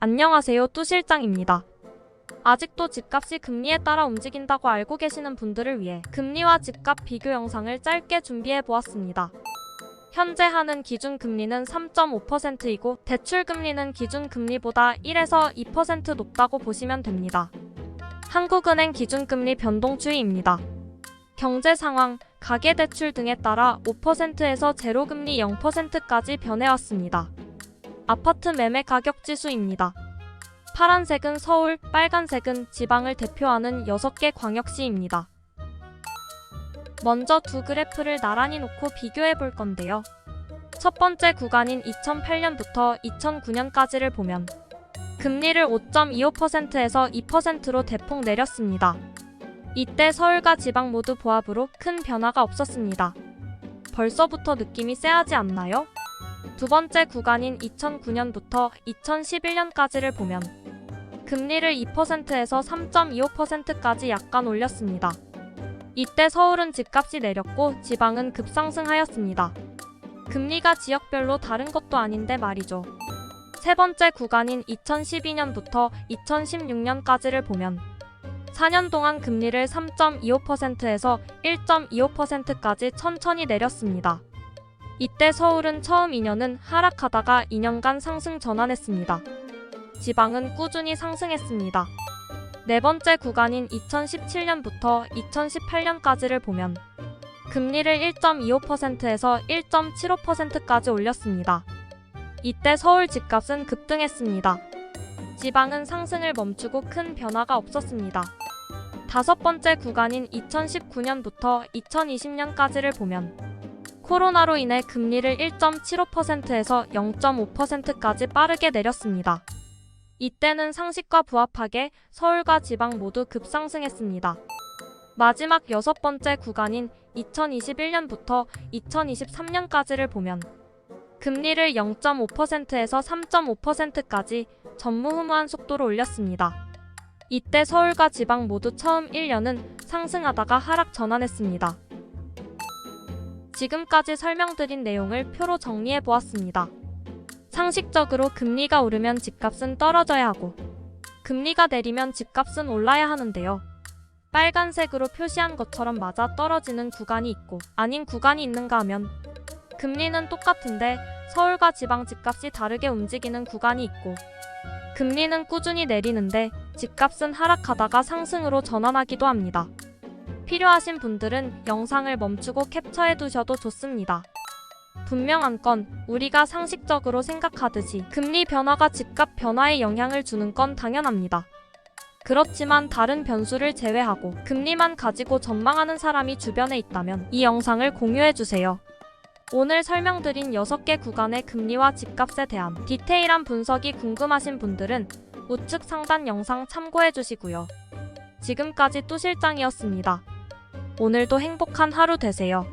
안녕하세요, 뚜 실장입니다. 아직도 집값이 금리에 따라 움직인다고 알고 계시는 분들을 위해 금리와 집값 비교 영상을 짧게 준비해 보았습니다. 현재 하는 기준금리는 3.5%이고 대출금리는 기준금리보다 1에서 2% 높다고 보시면 됩니다. 한국은행 기준금리 변동 추이입니다. 경제 상황, 가계대출 등에 따라 5%에서 제로금리 0%까지 변해왔습니다. 아파트 매매 가격 지수입니다. 파란색은 서울, 빨간색은 지방을 대표하는 6개 광역시입니다. 먼저 두 그래프를 나란히 놓고 비교해 볼 건데요. 첫 번째 구간인 2008년부터 2009년까지를 보면 금리를 5.25%에서 2%로 대폭 내렸습니다. 이때 서울과 지방 모두 보합으로 큰 변화가 없었습니다. 벌써부터 느낌이 쎄하지 않나요? 두 번째 구간인 2009년부터 2011년까지를 보면 금리를 2%에서 3.25%까지 약간 올렸습니다. 이때 서울은 집값이 내렸고 지방은 급상승하였습니다. 금리가 지역별로 다른 것도 아닌데 말이죠. 세 번째 구간인 2012년부터 2016년까지를 보면 4년 동안 금리를 3.25%에서 1.25%까지 천천히 내렸습니다. 이때 서울은 처음 2년은 하락하다가 2년간 상승 전환했습니다. 지방은 꾸준히 상승했습니다. 네 번째 구간인 2017년부터 2018년까지를 보면 금리를 1.25%에서 1.75%까지 올렸습니다. 이때 서울 집값은 급등했습니다. 지방은 상승을 멈추고 큰 변화가 없었습니다. 다섯 번째 구간인 2019년부터 2020년까지를 보면 코로나로 인해 금리를 1.75%에서 0.5%까지 빠르게 내렸습니다. 이때는 상식과 부합하게 서울과 지방 모두 급상승했습니다. 마지막 여섯 번째 구간인 2021년부터 2023년까지를 보면 금리를 0.5%에서 3.5%까지 전무후무한 속도로 올렸습니다. 이때 서울과 지방 모두 처음 1년은 상승하다가 하락 전환했습니다. 지금까지 설명드린 내용을 표로 정리해 보았습니다. 상식적으로 금리가 오르면 집값은 떨어져야 하고 금리가 내리면 집값은 올라야 하는데요. 빨간색으로 표시한 것처럼 맞아 떨어지는 구간이 있고 아닌 구간이 있는가 하면 금리는 똑같은데 서울과 지방 집값이 다르게 움직이는 구간이 있고 금리는 꾸준히 내리는데 집값은 하락하다가 상승으로 전환하기도 합니다. 필요하신 분들은 영상을 멈추고 캡처해 두셔도 좋습니다. 분명한 건 우리가 상식적으로 생각하듯이 금리 변화가 집값 변화에 영향을 주는 건 당연합니다. 그렇지만 다른 변수를 제외하고 금리만 가지고 전망하는 사람이 주변에 있다면 이 영상을 공유해주세요. 오늘 설명드린 6개 구간의 금리와 집값에 대한 디테일한 분석이 궁금하신 분들은 우측 상단 영상 참고해주시고요. 지금까지 뚜 실장이었습니다. 오늘도 행복한 하루 되세요.